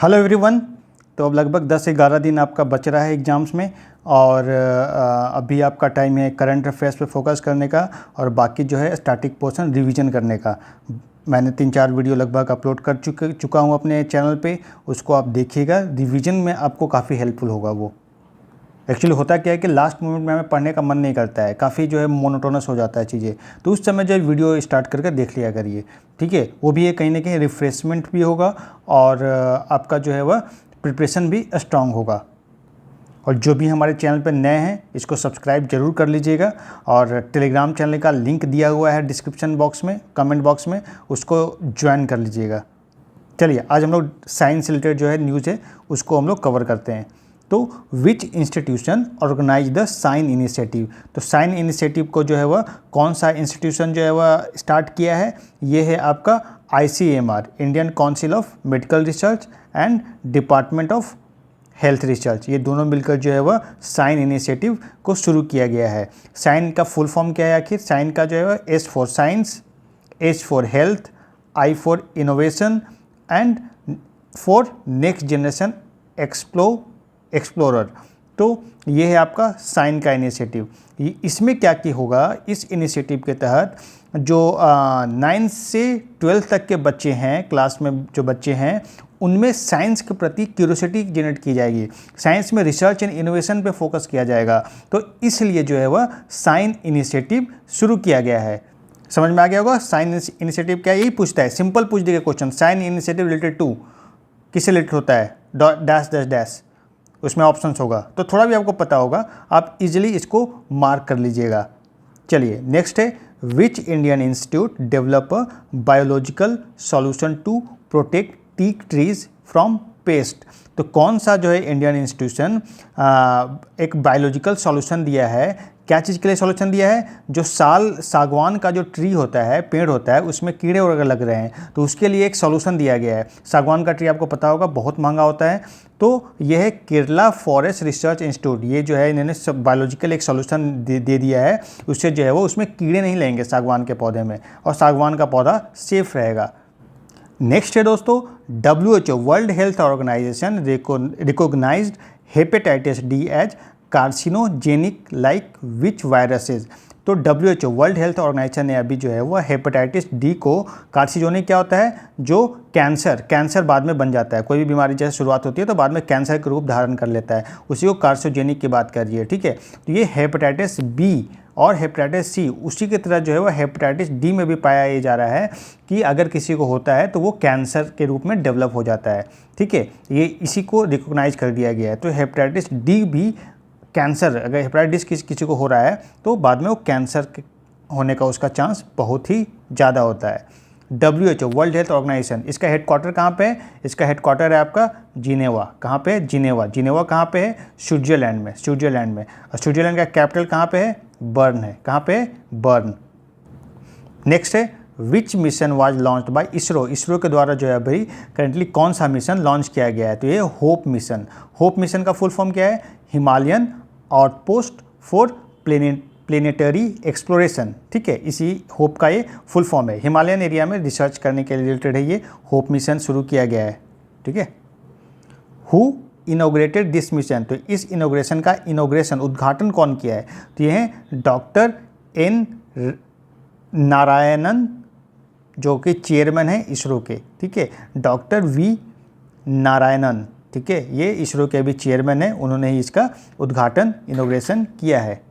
Hello everyone. तो अब लगभग 10 से 11 दिन आपका बच रहा है एग्ज़ाम्स में और अभी आपका टाइम है करंट अफेयर्स पे फोकस करने का और बाकी जो है स्टैटिक पोर्शन रिवीजन करने का। मैंने 3-4 वीडियो लगभग अपलोड कर चुका हूँ अपने चैनल पे, उसको आप देखिएगा। रिवीजन में आपको काफ़ी हेल्पफुल होगा वो। एक्चुअली होता क्या है कि लास्ट मोमेंट में हमें पढ़ने का मन नहीं करता है, काफ़ी जो है मोनोटोनस हो जाता है चीज़ें, तो उस समय जो है वीडियो स्टार्ट करके देख लिया करिए, ठीक है। वो भी है कहीं ना कहीं रिफ्रेशमेंट भी होगा और आपका जो है वह प्रिपरेशन भी स्ट्रांग होगा। और जो भी हमारे चैनल पर नए हैं इसको सब्सक्राइब जरूर कर लीजिएगा और टेलीग्राम चैनल का लिंक दिया हुआ है डिस्क्रिप्शन बॉक्स में, कमेंट बॉक्स में, उसको ज्वाइन कर लीजिएगा। चलिए आज हम लोग साइंस से रिलेटेड जो है न्यूज़ है उसको हम लोग कवर करते हैं। तो which institution organise the sign initiative. तो साइन इनिशिएटिव को जो है वह कौन सा इंस्टीट्यूशन जो है वह स्टार्ट किया है, ये है आपका ICMR, Indian council of medical research and department of health research. ये दोनों मिलकर जो है वह साइन इनिशिएटिव को शुरू किया गया है। साइन का फुल फॉर्म क्या है आखिर? साइन का जो है वह S for science, H for health, I for innovation and for next generation explorer. तो ये है आपका साइन का इनिशिएटिव। इसमें क्या क्या होगा, इस इनिशिएटिव के तहत जो 9 से 12 तक के बच्चे हैं, क्लास में जो बच्चे हैं, उनमें साइंस के प्रति क्यूरियोसिटी जनरेट की जाएगी। साइंस में रिसर्च एंड इनोवेशन पे फोकस किया जाएगा। तो इसलिए जो है वह साइन इनिशिएटिव शुरू किया गया है। समझ में आ गया होगा साइन इनिशिएटिव क्या है? यही पूछता है, सिंपल पूछ देगा question. Sign initiative related to, किससे रिलेटेड होता है? डैश डैश डैश, उसमें ऑप्शंस होगा, तो थोड़ा भी आपको पता होगा, आप इजीली इसको मार्क कर लीजिएगा। चलिए नेक्स्ट है, which Indian institute develop a biological solution to protect teak trees from pest. तो कौन सा जो है इंडियन इंस्टीट्यूशन एक बायोलॉजिकल सॉल्यूशन दिया है? क्या चीज़ के लिए सॉल्यूशन दिया है? जो सागवान का जो ट्री होता है, पेड़ होता है, उसमें कीड़े वगैरह लग रहे हैं, तो उसके लिए एक सॉल्यूशन दिया गया है। सागवान का ट्री आपको पता होगा बहुत महंगा होता है। तो यह है केरला फॉरेस्ट रिसर्च इंस्टीट्यूट। ये जो है इन्होंने बायोलॉजिकल एक सॉल्यूशन दे दिया है, उससे जो है वो उसमें कीड़े नहीं लेंगे सागवान के पौधे में, और सागवान का पौधा सेफ रहेगा। नेक्स्ट है दोस्तों, WHO world health organisation recognised hepatitis D as carcinogenic like which viruses. तो WHO वर्ल्ड हेल्थ ऑर्गेनाइजेशन ने अभी जो है वो हेपेटाइटिस डी को, कार्सिनोजेनिक क्या होता है? जो कैंसर बाद में बन जाता है, कोई भी बीमारी जैसे शुरुआत होती है तो बाद में कैंसर के रूप धारण कर लेता है, उसी को कार्सिनोजेनिक की बात कर रही है, ठीक है। तो ये हेपेटाइटिस बी और हेपेटाइटिस सी, उसी की तरह जो है वो हेपेटाइटिस डी में भी पाया ये जा रहा है कि अगर किसी को होता है तो वो कैंसर के रूप में डेवलप हो जाता है, ठीक है। ये इसी को रिकॉग्नाइज कर दिया गया है। तो हेपेटाइटिस डी भी कैंसर, अगर हेपेटाइटिस किसी को हो रहा है तो बाद में वो कैंसर होने का उसका चांस बहुत ही ज़्यादा होता है। WHO वर्ल्ड हेल्थ ऑर्गेनाइजेशन, इसका हेडक्वार्टर कहाँ पे है? इसका हेडक्वार्टर है आपका जिनेवा। कहाँ पे है? जिनेवा कहाँ पे है? स्विट्जरलैंड में। और स्विट्जरलैंड का कैपिटल कहाँ पे है? बर्न है। कहाँ पे है? बर्न। नेक्स्ट है, विच mission was launched by ISRO के द्वारा जो है भाई करेंटली कौन सा मिशन लॉन्च किया गया है? तो ये होप मिशन का फुल फॉर्म क्या है? Himalayan outpost for planetary exploration, ठीक है। इसी होप का ये फुल फॉर्म है। हिमालयन एरिया में रिसर्च करने के रिलेटेड है ये होप मिशन शुरू किया गया है, ठीक है। हु इनोग्रेटेड दिस मिशन, तो इस इनोग्रेशन का उद्घाटन कौन किया है? तो ये है डॉक्टर N नारायणन, जो कि चेयरमैन है इसरो के, ठीक है। डॉक्टर V नारायणन, ठीक है, ये इसरो के भी चेयरमैन है, उन्होंने ही इसका उद्घाटन, इनोग्रेशन किया है।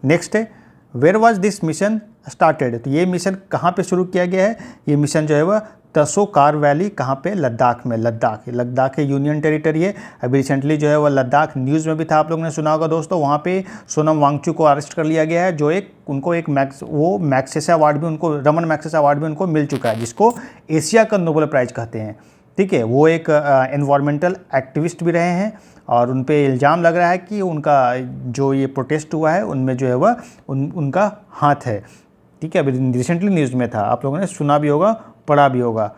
नेक्स्ट है, where was this mission started. तो ये मिशन कहाँ पे शुरू किया गया है? ये मिशन जो है वह तसोकार वैली, कहाँ पे? लद्दाख में। लद्दाख है यूनियन टेरिटरी है। अभी रिसेंटली जो है वह लद्दाख न्यूज़ में भी था, आप लोगों ने सुना होगा दोस्तों। वहाँ पे सोनम वांगचुक को अरेस्ट कर लिया गया है, जो उनको एक मैग्सेसे अवार्ड भी, उनको रमन मैग्सेसे अवार्ड भी उनको मिल चुका है, जिसको एशिया का नोबेल प्राइज कहते हैं, ठीक है। वो एक एनवायरमेंटल एक्टिविस्ट भी रहे हैं और उन पे इल्ज़ाम लग रहा है कि उनका जो ये प्रोटेस्ट हुआ है उनमें जो है वह उनका हाथ है, ठीक है। अभी रिसेंटली न्यूज़ में था, आप लोगों ने सुना भी होगा, पढ़ा भी होगा।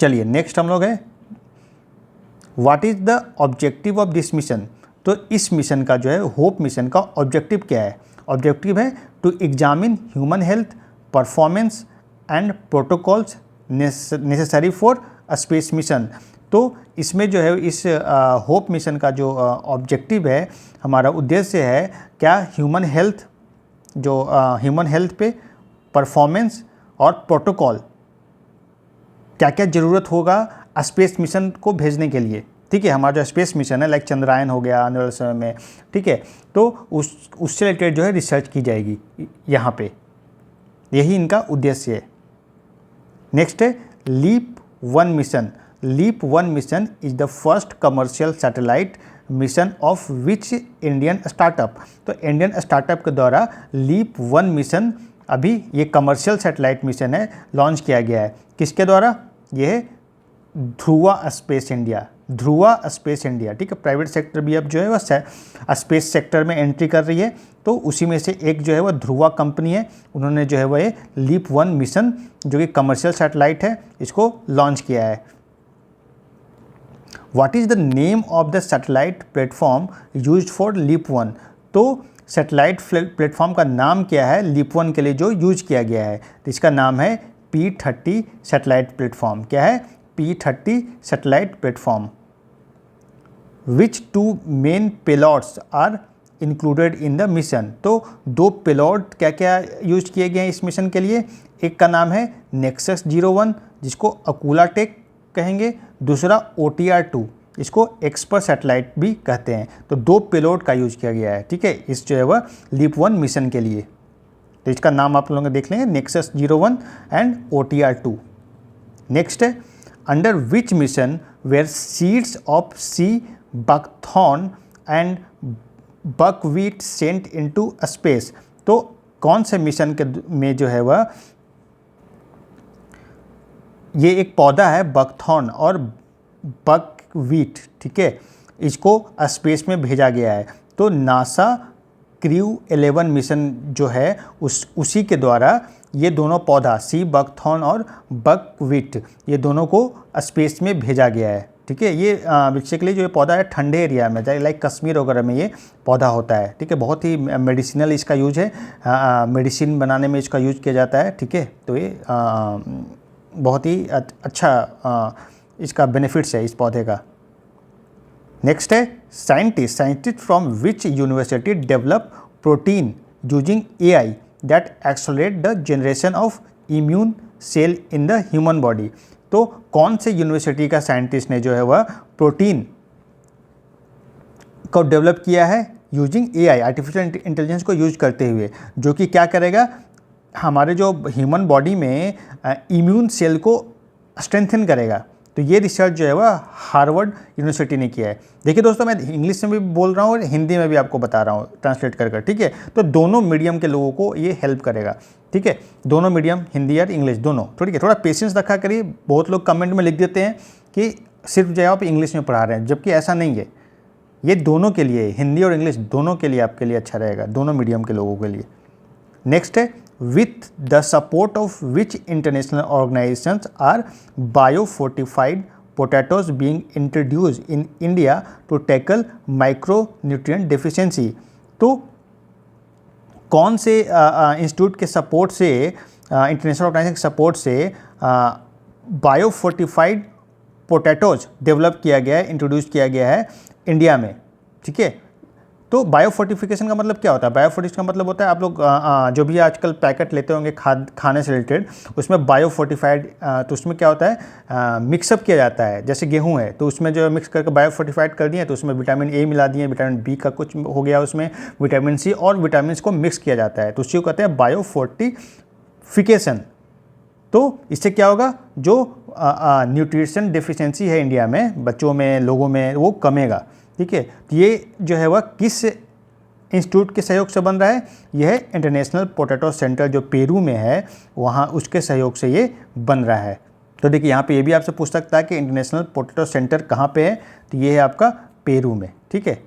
चलिए नेक्स्ट हम लोग है, what is the objective of this mission. तो इस मिशन का जो है होप मिशन का ऑब्जेक्टिव क्या है? ऑब्जेक्टिव है to examine human health performance and protocols necessary for space mission. तो इसमें जो है इस होप मिशन का जो ऑब्जेक्टिव है, हमारा उद्देश्य है क्या, ह्यूमन हेल्थ पे परफॉर्मेंस और प्रोटोकॉल, क्या क्या ज़रूरत होगा स्पेस मिशन को भेजने के लिए। ठीक है, हमारा जो स्पेस मिशन है लाइक चंद्रयान हो गया आने वाले समय में, ठीक है, तो उससे रिलेटेड जो है रिसर्च की जाएगी यहाँ पे, यही इनका उद्देश्य है। नेक्स्ट है leap 1 mission. Leap 1 mission is the first commercial satellite mission of which Indian startup. तो इंडियन स्टार्टअप के द्वारा लीप 1 मिशन अभी ये कमर्शियल सैटेलाइट मिशन है, लॉन्च किया गया है। किसके द्वारा? ये है Dhruva space India. Dhruva space India, ठीक है। प्राइवेट सेक्टर भी अब जो है वह स्पेस सेक्टर में एंट्री कर रही है, तो उसी में से एक जो है वह ध्रुवा कंपनी है। उन्होंने जो है वह ये लीप 1 मिशन जो कि कमर्शियल सैटेलाइट है, इसको लॉन्च किया है। What is the name of the satellite platform used for leap 1? तो सैटेलाइट प्लेटफॉर्म का नाम क्या है लीप 1 के लिए जो यूज किया गया है? तो इसका नाम है P30 सैटेलाइट प्लेटफॉर्म। क्या है? P30 satellite platform. Which 2 main payloads are included in the mission? तो 2 पेलॉट क्या क्या यूज किए गए हैं इस मिशन के लिए? एक का नाम है नेक्सस 01 जिसको अकूला टेक कहेंगे, दूसरा OTR-2 इसको एक्सपर्ट सैटेलाइट भी कहते हैं। तो 2 पेलोड का यूज किया गया है, ठीक है, इस जो है वह लीप 1 मिशन के लिए। तो इसका नाम आप लोग देख लेंगे, नेक्सस 01 एंड OTR-2। नेक्स्ट है under which mission were seeds of sea buckthorn and buckwheat sent into space? तो कौन से मिशन के में जो है वह ये एक पौधा है बकथॉर्न और बकवीट, ठीक है, इसको स्पेस में भेजा गया है। तो नासा क्रू 11 मिशन जो है उसी के द्वारा ये दोनों पौधा सी बकथॉर्न और बकवीट ये दोनों को स्पेस में भेजा गया है, ठीक है। ये बेसिकली जो ये पौधा है ठंडे एरिया में लाइक कश्मीर वगैरह में ये पौधा होता है, ठीक है। बहुत ही मेडिसिनल इसका यूज है, मेडिसिन बनाने में इसका यूज किया जाता है, ठीक है। तो ये बहुत ही अच्छा इसका बेनिफिट्स है इस पौधे का। नेक्स्ट है scientist from which university develop protein using AI that accelerate the generation of immune cell in the human body? तो कौन से यूनिवर्सिटी का साइंटिस्ट ने जो है वह प्रोटीन को डेवलप किया है यूजिंग AI, आर्टिफिशियल इंटेलिजेंस को यूज करते हुए, जो कि क्या करेगा, हमारे जो ह्यूमन बॉडी में इम्यून सेल को स्ट्रेंथन करेगा। तो ये रिसर्च जो है वह हार्वर्ड यूनिवर्सिटी ने किया है। देखिए दोस्तों, मैं इंग्लिश में भी बोल रहा हूँ और हिंदी में भी आपको बता रहा हूँ ट्रांसलेट कर, ठीक है। तो दोनों मीडियम के लोगों को ये हेल्प करेगा, ठीक है। दोनों मीडियम, हिंदी और इंग्लिश दोनों, ठीक है। थोड़ा पेशेंस रखा करिए। बहुत लोग कमेंट में लिख देते हैं कि सिर्फ जो है आप इंग्लिश में पढ़ा रहे हैं, जबकि ऐसा नहीं है। ये दोनों के लिए, हिंदी और इंग्लिश दोनों के लिए आपके लिए अच्छा रहेगा, दोनों मीडियम के लोगों के लिए। नेक्स्ट है with the support of which international organizations are biofortified potatoes being introduced in India to tackle micronutrient deficiency? तो कौन से इंस्टीट्यूट के सपोर्ट से, इंटरनेशनल ऑर्गेनाइजेशन के सपोर्ट से बायोफोर्टिफाइड पोटैटोज डेवलप किया गया है, इंट्रोड्यूस किया गया है इंडिया में, ठीक है। तो बायोफोर्टिफिकेशन का मतलब क्या होता है? बायोफोर्टिफिकेशन का मतलब होता है, आप लोग जो भी आजकल पैकेट लेते होंगे खाने से रिलेटेड, उसमें बायोफोर्टिफाइड, तो उसमें क्या होता है, मिक्सअप किया जाता है। जैसे गेहूं है तो उसमें जो मिक्स करके बायोफोर्टिफाइड कर दिए, तो उसमें विटामिन A मिला दिए, विटामिन B का कुछ हो गया, उसमें विटामिन C और विटामिन को मिक्स किया जाता है, तो उसी को कहते हैं बायोफोर्टिफिकेशन। तो इससे क्या होगा, जो न्यूट्रिशन डेफिशिएंसी है इंडिया में, बच्चों में, लोगों में, वो कमेगा, ठीक है। तो ये जो है वह किस इंस्टीट्यूट के सहयोग से बन रहा है? यह है इंटरनेशनल पोटैटो सेंटर जो पेरू में है, वहाँ उसके सहयोग से ये बन रहा है। तो देखिए यहाँ पे ये भी आपसे पूछ सकता है कि इंटरनेशनल पोटैटो सेंटर कहाँ पे है? तो ये है आपका पेरू में, ठीक है।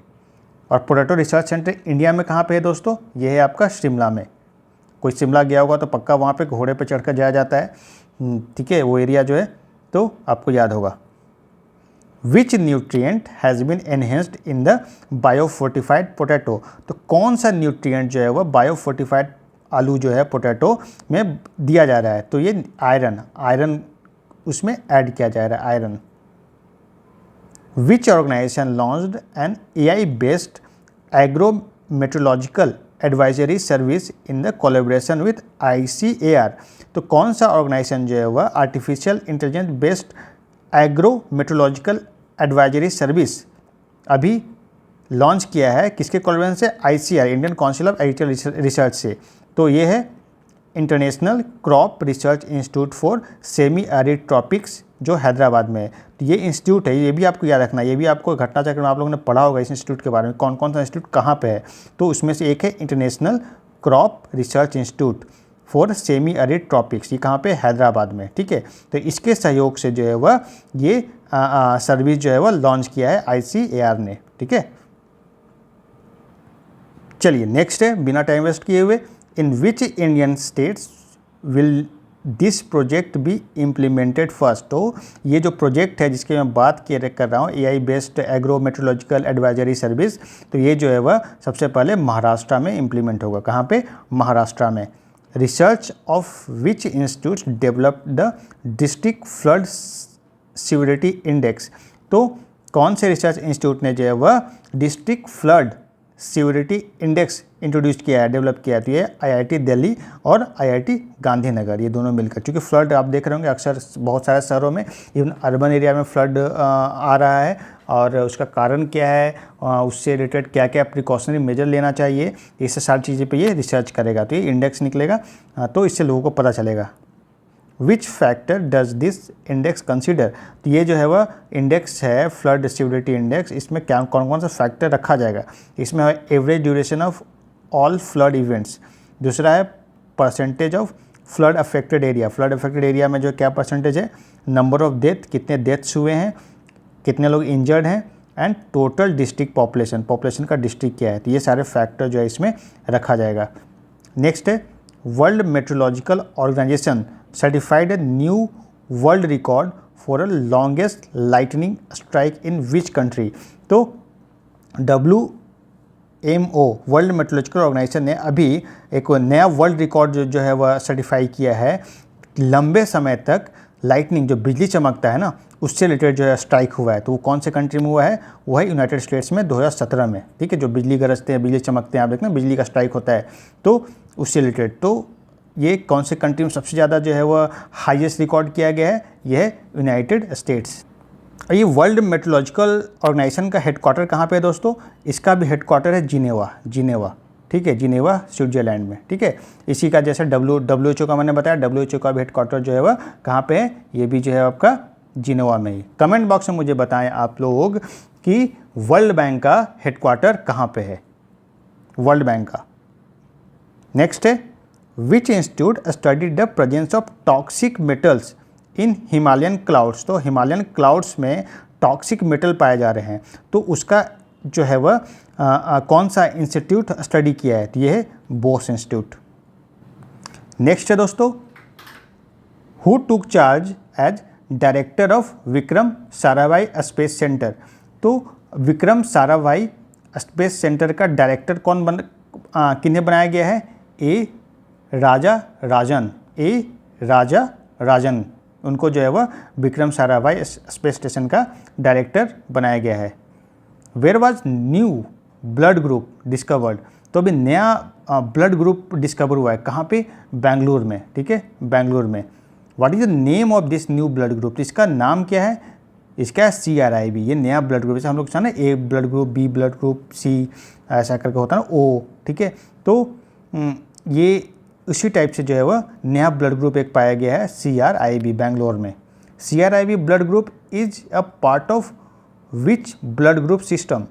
और पोटैटो रिसर्च सेंटर इंडिया में कहाँ पे है दोस्तों? ये है आपका शिमला में। कोई शिमला गया होगा तो पक्का वहाँ पे घोड़े पे चढ़कर जाया जाता है, ठीक है, वो एरिया जो है, तो आपको याद होगा। Which nutrient has been enhanced in the biofortified potato? तो कौन सा न्यूट्रिएंट जो है वह बायोफोर्टिफाइड आलू जो है पोटैटो में दिया जा रहा है? तो ये आयरन उसमें ऐड किया जा रहा है iron. Which organisation launched an AI based agrometeorological advisory service in the collaboration with ICAR। तो कौन सा ऑर्गेनाइजेशन जो है वह artificial intelligence based agrometeorological advisory service अभी लॉन्च किया है, किसके कोलैबोरेशन से? ICAR, Indian council of agricultural research से। तो ये है international crop research institute for semi arid tropics, जो हैदराबाद में है। तो ये इंस्टीट्यूट है, ये भी आपको याद रखना है, ये भी आपको घटना चक्र में आप लोगों ने पढ़ा होगा इस इंस्टीट्यूट के बारे में, कौन कौन सा इंस्टीट्यूट कहाँ पे है। तो उसमें से एक है international crop research institute for semi arid tropics, ये कहाँ पे? हैदराबाद में, ठीक है। तो इसके सहयोग से जो है वह ये सर्विस जो है वह लॉन्च किया है ICAR ने, ठीक है। चलिए नेक्स्ट है, बिना टाइम वेस्ट किए हुए, in which Indian states will this project be implemented first. तो ये जो प्रोजेक्ट है जिसकी मैं बात कर रहा हूँ, AI based agrometeorological advisory service, तो ये जो है वह सबसे पहले महाराष्ट्र में इम्प्लीमेंट होगा। कहाँ पे? महाराष्ट्र में। Research of which institute developed the district flood severity index. तो कौन से रिसर्च इंस्टीट्यूट ने जो है वह district flood severity index introduce किया है, डेवलप किया है? तो ये IIT दिल्ली और IIT गांधीनगर, ये दोनों मिलकर। क्योंकि फ्लड आप देख रहे होंगे अक्सर बहुत सारे शहरों में, इवन अर्बन एरिया में फ्लड आ रहा है, और उसका कारण क्या है, उससे रिलेटेड क्या क्या प्रिकॉशनरी मेजर लेना चाहिए, इससे सारी चीज़ें पे ये रिसर्च करेगा। तो ये इंडेक्स निकलेगा, तो इससे लोगों को पता चलेगा। Which factor does this index consider. तो ये जो है वह इंडेक्स है, फ्लड सीवरिटी इंडेक्स, इसमें क्या कौन कौन सा फैक्टर रखा जाएगा? इसमें है average duration of all flood events, दूसरा है percentage of flood affected area, flood affected area में जो क्या परसेंटेज है, नंबर ऑफ डेथ, कितने डेथ्स हुए हैं, कितने लोग इंजर्ड हैं, and total district population, population का डिस्ट्रिक्ट क्या है। तो ये सारे फैक्टर जो है इसमें रखा जाएगा। नेक्स्ट है, world meteorological organisation certified a new world record for a longest lightning strike in which country. तो WMO वर्ल्ड मेट्रोलॉजिकल ऑर्गेनाइजेशन ने अभी एक नया वर्ल्ड रिकॉर्ड जो है वह सर्टिफाई किया है, लंबे समय तक लाइटनिंग, जो बिजली चमकता है ना, उससे रिलेटेड जो है स्ट्राइक हुआ है। तो वो कौन से कंट्री में हुआ है? वो है यूनाइटेड स्टेट्स में 2017 में, ठीक है। जो बिजली गरजते हैं, बिजली चमकते हैं, आप देखते हैं बिजली का स्ट्राइक होता है, तो उससे रिलेटेड। तो ये कौन से कंट्री में सबसे ज़्यादा जो है वह हाईएस्ट रिकॉर्ड किया गया है? यह है यूनाइटेड स्टेट्स। ये वर्ल्ड मेट्रोलॉजिकल ऑर्गेनाइजेशन का हेडक्वार्टर कहाँ पे है दोस्तों? इसका भी हेडक्वार्टर है जिनेवा, ठीक है, जिनेवा स्विट्जरलैंड में, ठीक है। इसी का जैसे WHO का मैंने बताया, WHO का भी हेडक्वार्टर जो है वह कहाँ पे है? ये भी जो है आपका जिनेवा में ही। कमेंट बॉक्स में मुझे बताएं आप लोग कि वर्ल्ड बैंक का हेडक्वार्टर कहाँ पे है, वर्ल्ड बैंक का। नेक्स्ट है, which institute studied the presence of toxic metals in Himalayan clouds. तो हिमालयन क्लाउड्स में टॉक्सिक मेटल पाए जा रहे हैं, तो उसका जो है वह कौन सा इंस्टीट्यूट स्टडी किया है? तो ये है बोस इंस्टीट्यूट। नेक्स्ट है दोस्तों, who took charge as director of Vikram Sarabhai space centre. तो विक्रम साराभाई स्पेस सेंटर का डायरेक्टर किन्हें बनाया गया है? ए राजा राजन, उनको जो है वह विक्रम साराभाई स्पेस स्टेशन का डायरेक्टर बनाया गया है। Where was new blood group discovered. तो अभी नया ब्लड ग्रुप डिस्कवर हुआ है, कहाँ पे? बेंगलुरु में, ठीक है, बेंगलुरु में। What is the name of this new blood group. इसका नाम क्या है? इसका है CRIB, ये नया ब्लड ग्रुप। जैसे हम लोग ना A blood group, B blood group, C ऐसा करके होता है ना, O, ठीक है। तो ये उसी टाइप से जो है वह नया ब्लड ग्रुप एक पाया गया है CRIB बेंगलोर में। CRIB blood group is a part of which blood group system.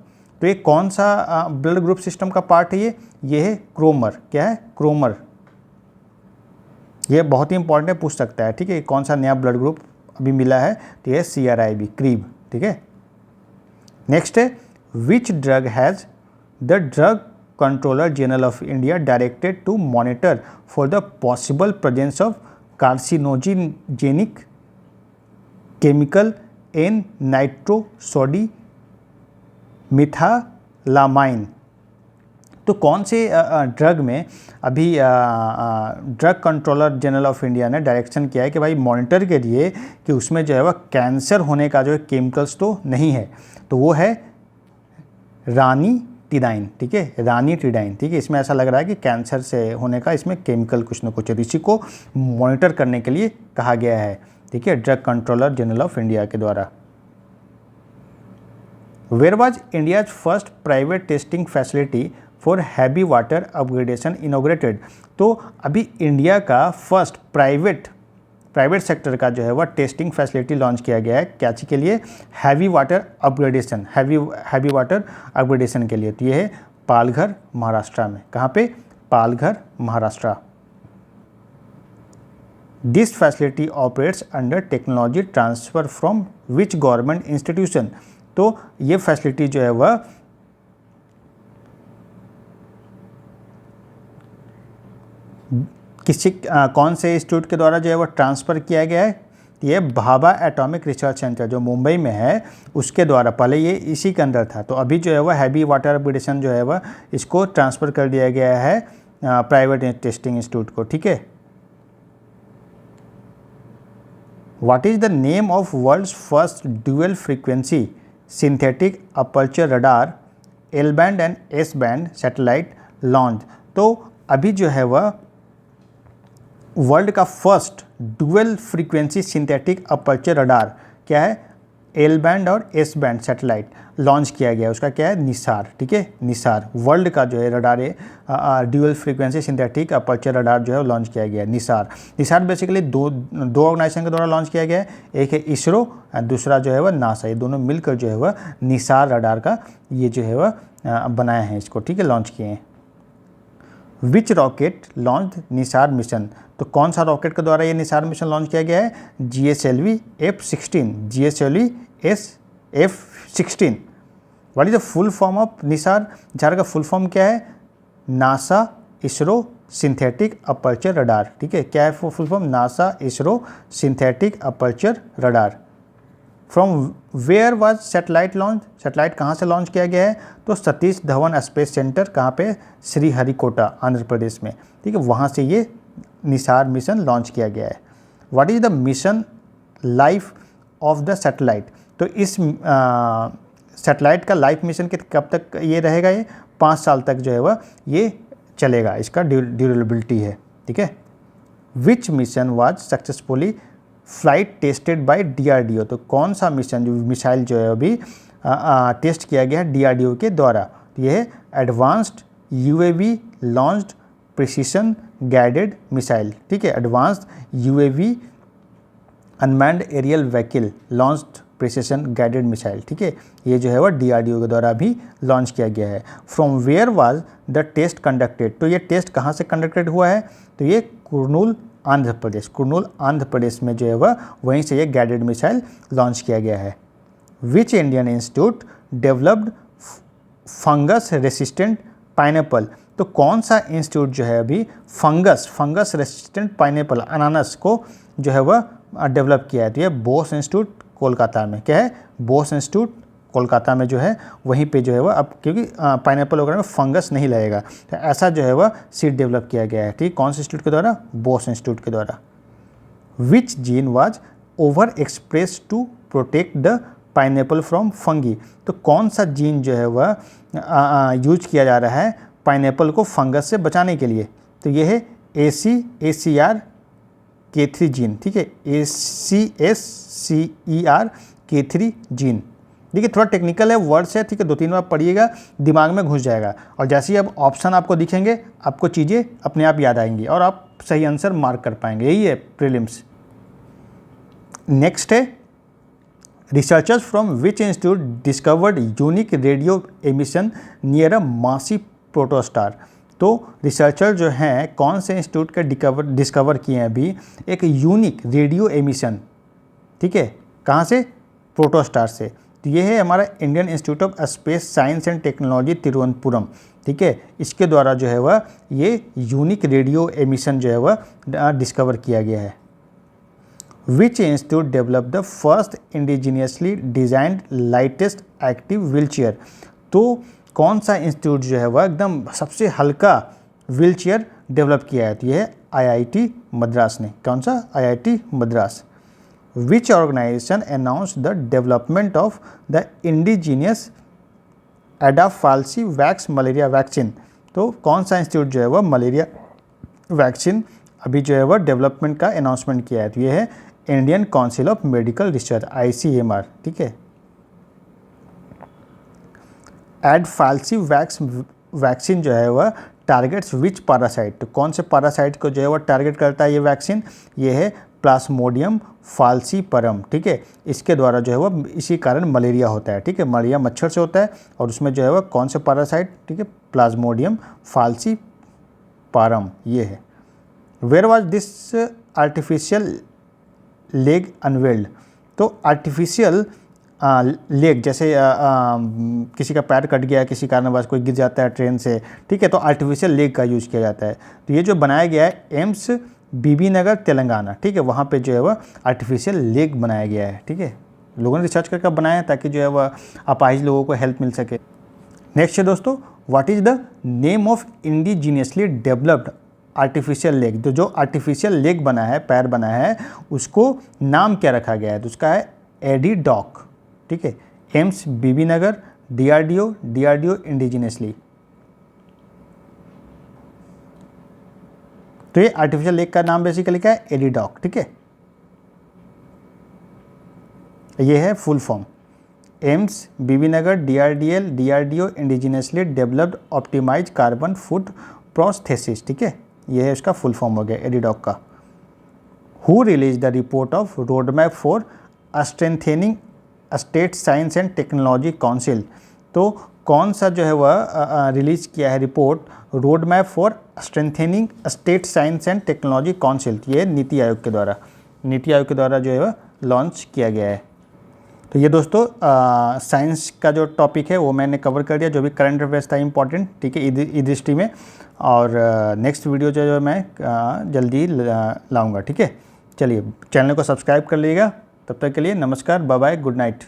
तो ये कौन सा ब्लड ग्रुप सिस्टम का पार्ट है? ये है क्रोमर। क्या है? क्रोमर। ये बहुत ही इंपॉर्टेंट है, पूछ सकता है, ठीक है। कौन सा नया ब्लड ग्रुप अभी मिला है? तो ये CRIB क्रीब, ठीक है। नेक्स्ट है, which drug has the drug controller general of India directed to monitor for the possible presence of carcinogenic chemical in nitrosodimethylamine. तो कौन से ड्रग में अभी drug controller general of India ने direction किया है कि भाई मॉनिटर करिए कि उसमें जो है वह कैंसर होने का जो है केमिकल्स तो नहीं है, तो वो है रानीटिडाइन, ठीक है, रानीटिडाइन, ठीक है। इसमें ऐसा लग रहा है कि कैंसर से होने का इसमें केमिकल कुछ न कुछ है, इसी को मॉनिटर करने के लिए कहा गया है, ठीक है, drug controller general of India के द्वारा। Where was India's first private testing facility for heavy water upgradation inaugurated. तो अभी इंडिया का फर्स्ट प्राइवेट सेक्टर का जो है वह टेस्टिंग फैसिलिटी लॉन्च किया गया है, क्या चीज़ के लिए, heavy water upgradation, heavy water upgradation के लिए। तो ये है पालघर महाराष्ट्र में, कहाँ पे, Palghar Maharashtra. This facility operates under technology transfer from which government institution. तो ये फैसिलिटी जो है वह कौन से इंस्टीट्यूट के द्वारा जो है वह ट्रांसफ़र किया गया है, ये भाभा एटॉमिक रिसर्च सेंटर जो मुंबई में है उसके द्वारा, पहले ये इसी के अंदर था, तो अभी जो है वह हैवी वाटर अपग्रेडेशन जो है वह इसको ट्रांसफ़र कर दिया गया है प्राइवेट टेस्टिंग इंस्टीट्यूट को, ठीक है। What is the name of world's first dual frequency synthetic aperture radar L band and S band satellite launch. तो अभी जो है वह वर्ल्ड का first dual frequency synthetic aperture radar क्या है, एल बैंड और एस बैंड सैटेलाइट लॉन्च किया गया है, उसका क्या है, निसार, ठीक है, निसार वर्ल्ड का जो है रडार है dual frequency synthetic aperture radar जो है लॉन्च किया गया है, निसार। निसार बेसिकली दो ऑर्गेनाइजेशन के द्वारा लॉन्च किया गया है, एक है इसरो और दूसरा जो है वह नासा, ये दोनों मिलकर जो है वह निसार रडार का ये जो है वह बनाए हैं इसको, ठीक है, लॉन्च किए हैं। विच रॉकेट लॉन्च निसार मिशन। तो कौन सा रॉकेट के द्वारा ये निसार मिशन लॉन्च किया गया है, GSLV F-16, GSLV F-16। What is the full form of NISAR, NISAR का फुल फॉर्म क्या है, NASA ISRO synthetic aperture radar, ठीक है, क्या है full form, NASA ISRO synthetic aperture radar. From where was satellite launch, satellite कहाँ से लॉन्च किया गया है, तो सतीश धवन स्पेस सेंटर, कहाँ पे, श्रीहरिकोटा आंध्र प्रदेश में, ठीक है, वहाँ से ये निसार मिशन लॉन्च किया गया है। What is the mission life of the satellite. तो इस सैटेलाइट का लाइफ मिशन के कब तक ये रहेगा, ये 5 साल तक जो है वह ये चलेगा, इसका ड्यूरेबिलिटी है, ठीक है। विच mission was successfully flight tested by DRDO। तो कौन सा मिशन, जो मिसाइल जो है अभी टेस्ट किया गया है DRDO के द्वारा, तो ये है advanced UAV launched precision guided missile, ठीक है, advanced UAV unmanned aerial vehicle launched precision guided missile, ठीक है, ये जो है वह DRDO के द्वारा भी लॉन्च किया गया है। From where was the test conducted. तो ये टेस्ट कहाँ से कंडक्टेड हुआ है, तो ये कुर्नूल आंध्र प्रदेश, कुर्नूल आंध्र प्रदेश में जो है वह वहीं से ये गाइडेड मिसाइल लॉन्च किया गया है। Which Indian institute developed fungus resistant pineapple. तो कौन सा इंस्टीट्यूट जो है अभी फंगस रेसिस्टेंट पाइनएप्पल अनानास को जो है वह डेवलप किया है, तो ये बोस इंस्टीट्यूट कोलकाता में, क्या है, बोस इंस्टीट्यूट कोलकाता में जो है वहीं पे जो है वह, अब क्योंकि पाइनएप्पल वगैरह में फंगस नहीं लगेगा, तो ऐसा जो है वह सीड डेवलप किया गया है, ठीक, कौन से इंस्टीट्यूट के द्वारा, बोस इंस्टीट्यूट के द्वारा। Which gene was over express to protect the pineapple from fungi. तो कौन सा जीन जो है वह यूज किया जा रहा है पाइनएप्पल को फंगस से बचाने के लिए, तो ये है ACR K3 जीन, ठीक है, ACSCER K3 जीन। देखिए थोड़ा टेक्निकल है, वर्ड्स है, ठीक है, 2-3 बार पढ़िएगा, दिमाग में घुस जाएगा, और जैसे ही अब ऑप्शन आपको दिखेंगे आपको चीज़ें अपने आप याद आएंगी और आप सही आंसर मार्क कर पाएंगे, यही है प्रीलिम्स। नेक्स्ट है researchers from which institute discovered unique radio emission near a मासी प्रोटोस्टार। तो रिसर्चर जो हैं कौन से इंस्टीट्यूट के डिस्कवर किए हैं अभी एक यूनिक रेडियो एमिशन, ठीक है, कहाँ से, प्रोटोस्टार से। तो ये है हमारा Indian institute of space science and technology Thiruvananthapuram, ठीक है, इसके द्वारा जो है वह ये यूनिक रेडियो एमिशन जो है वह डिस्कवर किया गया है। Which institute develop the first indigenously designed lightest active wheel chair. तो कौन सा इंस्टीट्यूट जो है वह एकदम सबसे हल्का व्हील चेयर डेवलप किया है? तो ये है IIT मद्रास ने। कौन सा? IIT Madras. Which organisation announce the development of the indigenous AdFalciVax malaria vaccine? तो कौन सा इंस्टीट्यूट जो है वह मलेरिया वैक्सीन अभी जो है वह डेवलपमेंट का अनाउंसमेंट किया है? तो ये है Indian council of medical research, ICMR। ठीक है। एडाफाल्सी वैक्सीन जो है वह टारगेट्स विच पैरासाइट? तो कौन से पैरासाइट को जो है वह टारगेट करता है ये वैक्सीन? ये है प्लाज्मोडियम फाल्सीपरम। ठीक है। इसके द्वारा जो है वह इसी कारण मलेरिया होता है। ठीक है। मलेरिया मच्छर से होता है और उसमें जो है वह कौन से पैरासाइट? ठीक है, प्लाज्मोडियम फाल्सीपारम ये है। Where was this artificial leg unveiled? तो आर्टिफिशियल लेग, जैसे किसी का पैर कट गया, किसी कारणवश कोई गिर जाता है ट्रेन से, ठीक है, तो आर्टिफिशियल लेग का यूज़ किया जाता है। तो ये जो बनाया गया है एम्स बीबी नगर तेलंगाना, ठीक है, वहाँ पे जो है वह आर्टिफिशियल लेग बनाया गया है। ठीक है। लोगों ने रिसर्च करके बनाया है ताकि जो है वह अपाहिज लोगों को हेल्प मिल सके। नेक्स्ट है दोस्तों, what is the name of indigenously developed artificial leg? तो जो आर्टिफिशियल लेग बना है, पैर बना है, उसको नाम क्या रखा गया है? तो उसका है एडीडॉक। ठीक है। AIIMS Bibinagar, DRDO indigenously. तो ये आर्टिफिशियल लेग का नाम बेसिकली क्या है? एडीडॉक। ठीक है। ये है full form, AIIMS Bibinagar DRDO indigenously developed optimise carbon foot prosthesis. ठीक है। ये है उसका फुल फॉर्म हो गया एडीडॉक का। Who release the report of road map for strengthening state science and technology council? तो कौन सा जो है वह रिलीज किया है report road map for strengthening state science and technology council? ये नीति आयोग के द्वारा जो है वह लॉन्च किया गया है। तो ये दोस्तों साइंस का जो टॉपिक है वो मैंने कवर कर दिया, जो भी करंट अफेयर्स था इंपॉर्टेंट। ठीक है, ई दृष्टि में। और नेक्स्ट वीडियो जो है मैं जल्दी लाऊंगा। ठीक है। चलिए, चैनल को सब्सक्राइब कर लीजिएगा। तब तक के लिए नमस्कार, बाय बाय, गुड नाइट।